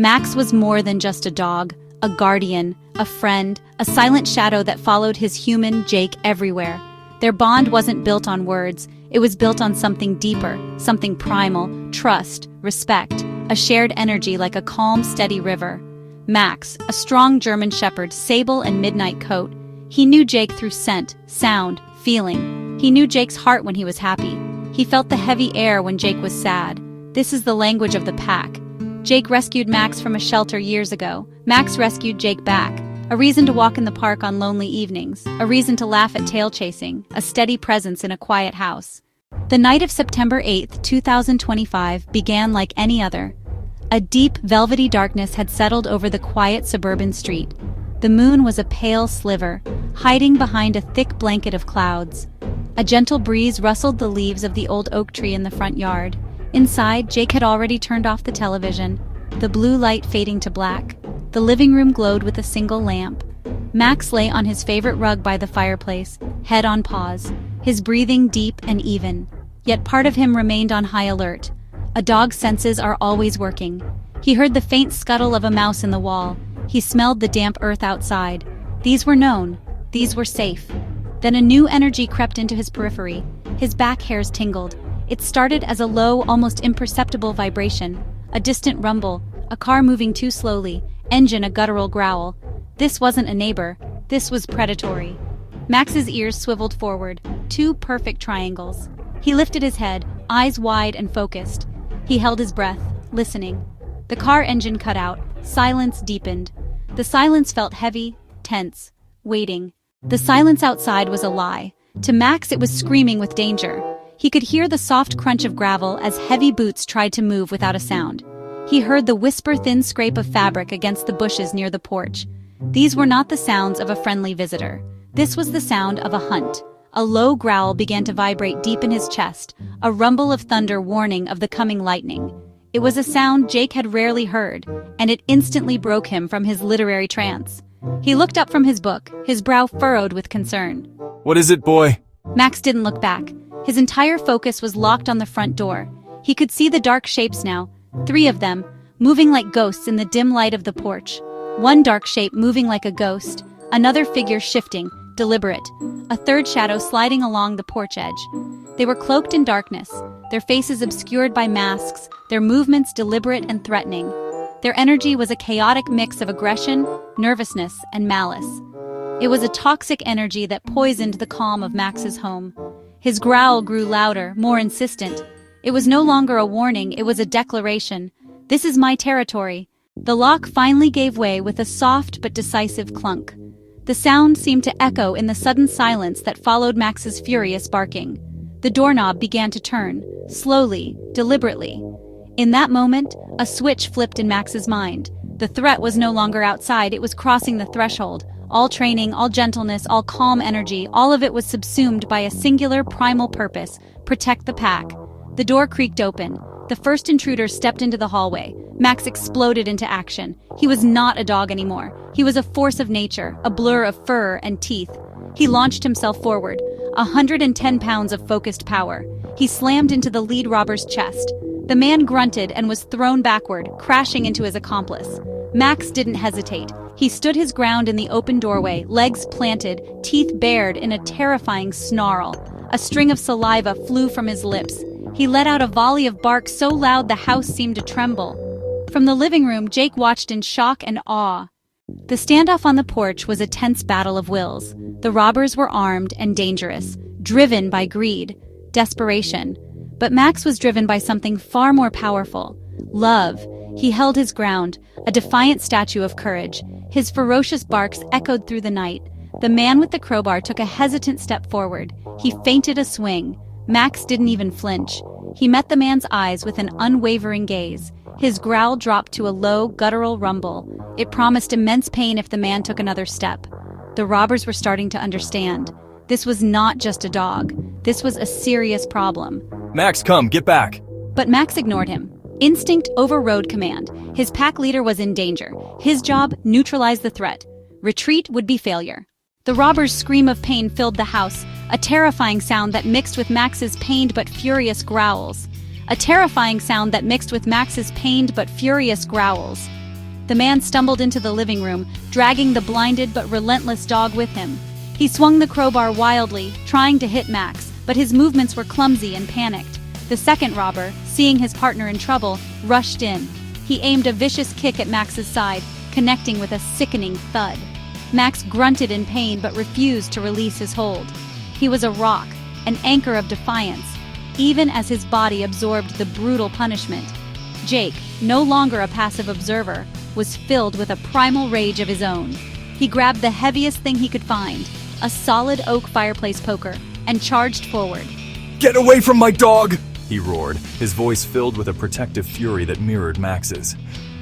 Max was more than just a dog, a guardian, a friend, a silent shadow that followed his human Jake everywhere. Their bond wasn't built on words, it was built on something deeper, something primal, trust, respect, a shared energy like a calm, steady river. Max, a strong German shepherd, sable and midnight coat. He knew Jake through scent, sound, feeling. He knew Jake's heart when he was happy. He felt the heavy air when Jake was sad. This is the language of the pack. Jake rescued Max from a shelter years ago. Max rescued Jake back. A reason to walk in the park on lonely evenings. A reason to laugh at tail chasing. A steady presence in a quiet house. The night of September 8th, 2025 began like any other. A deep, velvety darkness had settled over the quiet suburban street. The moon was a pale sliver, hiding behind a thick blanket of clouds. A gentle breeze rustled the leaves of the old oak tree in the front yard. Inside, Jake had already turned off the television, the blue light fading to black. The living room glowed with a single lamp. Max lay on his favorite rug by the fireplace, head on paws, his breathing deep and even. Yet part of him remained on high alert. A dog's senses are always working. He heard the faint scuttle of a mouse in the wall. He smelled the damp earth outside. These were known. These were safe. Then a new energy crept into his periphery. His back hairs tingled. It started as a low, almost imperceptible vibration. A distant rumble, a car moving too slowly, engine a guttural growl. This wasn't a neighbor. This was predatory. Max's ears swiveled forward, two perfect triangles. He lifted his head, eyes wide and focused. He held his breath, listening. The car engine cut out. Silence deepened. The silence felt heavy, tense, waiting. The silence outside was a lie. To Max, it was screaming with danger. He could hear the soft crunch of gravel as heavy boots tried to move without a sound. He heard the whisper-thin scrape of fabric against the bushes near the porch. These were not the sounds of a friendly visitor. This was the sound of a hunt. A low growl began to vibrate deep in his chest, a rumble of thunder warning of the coming lightning. It was a sound Jake had rarely heard, and it instantly broke him from his literary trance. He looked up from his book, his brow furrowed with concern. What is it, boy? Max didn't look back. His entire focus was locked on the front door. He could see the dark shapes now, 3 of them, moving like ghosts in the dim light of the porch. One dark shape moving like a ghost, another figure shifting, deliberate, a third shadow sliding along the porch edge. They were cloaked in darkness, their faces obscured by masks, their movements deliberate and threatening. Their energy was a chaotic mix of aggression, nervousness, and malice. It was a toxic energy that poisoned the calm of Max's home. His growl grew louder, more insistent. It was no longer a warning, it was a declaration. This is my territory. The lock finally gave way with a soft but decisive clunk. The sound seemed to echo in the sudden silence that followed Max's furious barking. The doorknob began to turn, slowly, deliberately. In that moment, a switch flipped in Max's mind. The threat was no longer outside, it was crossing the threshold. All training, all gentleness, all calm energy, all of it was subsumed by a singular primal purpose: protect the pack. The door creaked open. The first intruder stepped into the hallway. Max exploded into action. He was not a dog anymore. He was a force of nature, a blur of fur and teeth. He launched himself forward, 110 pounds of focused power. He slammed into the lead robber's chest. The man grunted and was thrown backward, crashing into his accomplice. Max didn't hesitate. He stood his ground in the open doorway, legs planted, teeth bared in a terrifying snarl. A string of saliva flew from his lips. He let out a volley of bark so loud the house seemed to tremble. From the living room, Jake watched in shock and awe. The standoff on the porch was a tense battle of wills. The robbers were armed and dangerous, driven by greed, desperation. But Max was driven by something far more powerful: love. He held his ground, a defiant statue of courage. His ferocious barks echoed through the night. The man with the crowbar took a hesitant step forward. He feinted a swing. Max didn't even flinch. He met the man's eyes with an unwavering gaze. His growl dropped to a low, guttural rumble. It promised immense pain if the man took another step. The robbers were starting to understand. This was not just a dog. This was a serious problem. Max, come, get back. But Max ignored him. Instinct overrode command. His pack leader was in danger. His job: neutralize the threat. Retreat would be failure. The robber's scream of pain filled the house, a terrifying sound that mixed with Max's pained but furious growls. A terrifying sound that mixed with Max's pained but furious growls. The man stumbled into the living room, dragging the blinded but relentless dog with him. He swung the crowbar wildly, trying to hit Max, but his movements were clumsy and panicked. The second robber, seeing his partner in trouble, rushed in. He aimed a vicious kick at Max's side, connecting with a sickening thud. Max grunted in pain but refused to release his hold. He was a rock, an anchor of defiance, even as his body absorbed the brutal punishment. Jake, no longer a passive observer, was filled with a primal rage of his own. He grabbed the heaviest thing he could find, a solid oak fireplace poker, and charged forward. Get away from my dog! He roared, his voice filled with a protective fury that mirrored Max's.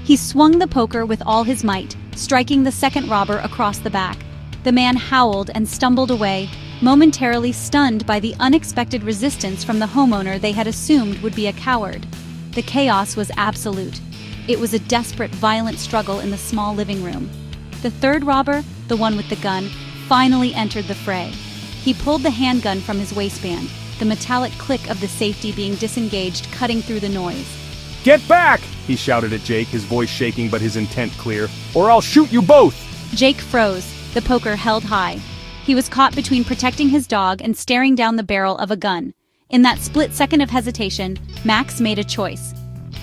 He swung the poker with all his might, striking the second robber across the back. The man howled and stumbled away, momentarily stunned by the unexpected resistance from the homeowner they had assumed would be a coward. The chaos was absolute. It was a desperate, violent struggle in the small living room. The third robber, the one with the gun, finally entered the fray. He pulled the handgun from his waistband, the metallic click of the safety being disengaged cutting through the noise. "Get back!" he shouted at Jake, his voice shaking but his intent clear. "Or I'll shoot you both!" Jake froze, the poker held high. He was caught between protecting his dog and staring down the barrel of a gun. In that split second of hesitation, Max made a choice.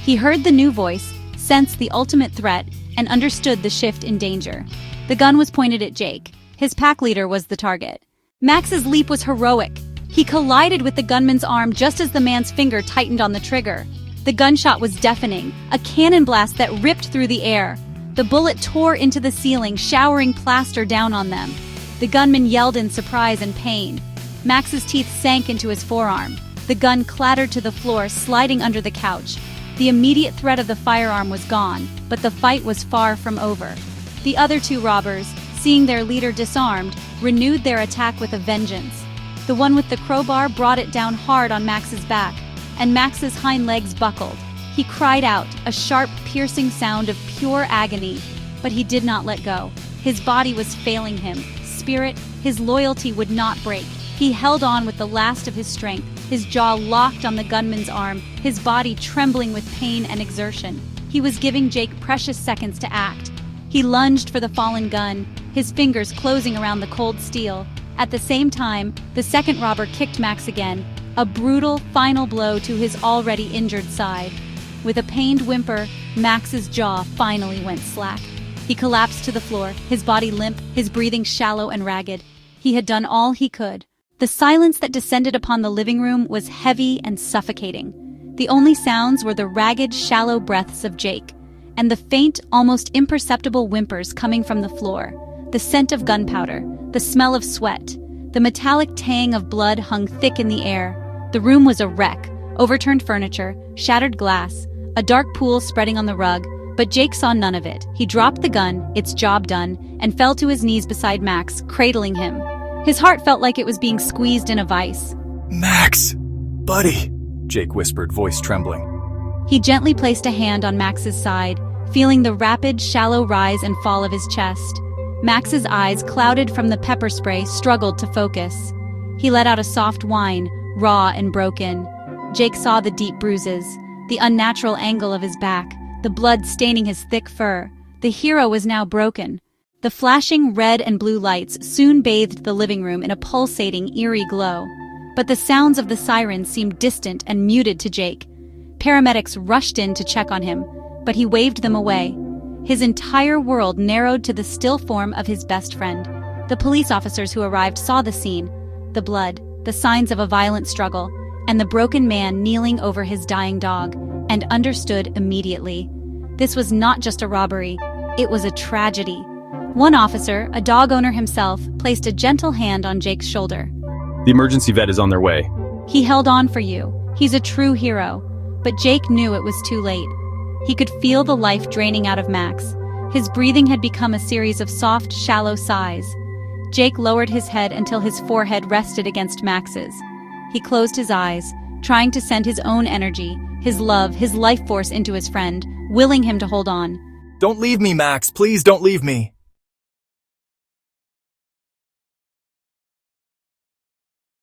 He heard the new voice, sensed the ultimate threat, and understood the shift in danger. The gun was pointed at Jake. His pack leader was the target. Max's leap was heroic. He collided with the gunman's arm just as the man's finger tightened on the trigger. The gunshot was deafening, a cannon blast that ripped through the air. The bullet tore into the ceiling, showering plaster down on them. The gunman yelled in surprise and pain. Max's teeth sank into his forearm. The gun clattered to the floor, sliding under the couch. The immediate threat of the firearm was gone, but the fight was far from over. The other two robbers, seeing their leader disarmed, renewed their attack with a vengeance. The one with the crowbar brought it down hard on Max's back, and Max's hind legs buckled. He cried out, a sharp, piercing sound of pure agony, but he did not let go. His body was failing him. Spirit, his loyalty would not break. He held on with the last of his strength, his jaw locked on the gunman's arm, his body trembling with pain and exertion. He was giving Jake precious seconds to act. He lunged for the fallen gun, his fingers closing around the cold steel. At the same time, the second robber kicked Max again, a brutal, final blow to his already injured side. With a pained whimper, Max's jaw finally went slack. He collapsed to the floor, his body limp, his breathing shallow and ragged. He had done all he could. The silence that descended upon the living room was heavy and suffocating. The only sounds were the ragged, shallow breaths of Jake, and the faint, almost imperceptible whimpers coming from the floor. The scent of gunpowder, the smell of sweat, the metallic tang of blood hung thick in the air. The room was a wreck, overturned furniture, shattered glass, a dark pool spreading on the rug, but Jake saw none of it. He dropped the gun, its job done, and fell to his knees beside Max, cradling him. His heart felt like it was being squeezed in a vice. Max! Buddy! Jake whispered, voice trembling. He gently placed a hand on Max's side, feeling the rapid, shallow rise and fall of his chest. Max's eyes, clouded from the pepper spray, struggled to focus. He let out a soft whine, raw and broken. Jake saw the deep bruises, the unnatural angle of his back, the blood staining his thick fur. The hero was now broken. The flashing red and blue lights soon bathed the living room in a pulsating, eerie glow. But the sounds of the sirens seemed distant and muted to Jake. Paramedics rushed in to check on him, but he waved them away. His entire world narrowed to the still form of his best friend. The police officers who arrived saw the scene, the blood, the signs of a violent struggle, and the broken man kneeling over his dying dog, and understood immediately. This was not just a robbery, it was a tragedy. One officer, a dog owner himself, placed a gentle hand on Jake's shoulder. "The emergency vet is on their way." "He held on for you. He's a true hero." But Jake knew it was too late. He could feel the life draining out of Max. His breathing had become a series of soft, shallow sighs. Jake lowered his head until his forehead rested against Max's. He closed his eyes, trying to send his own energy, his love, his life force into his friend, willing him to hold on. Don't leave me, Max. Please don't leave me.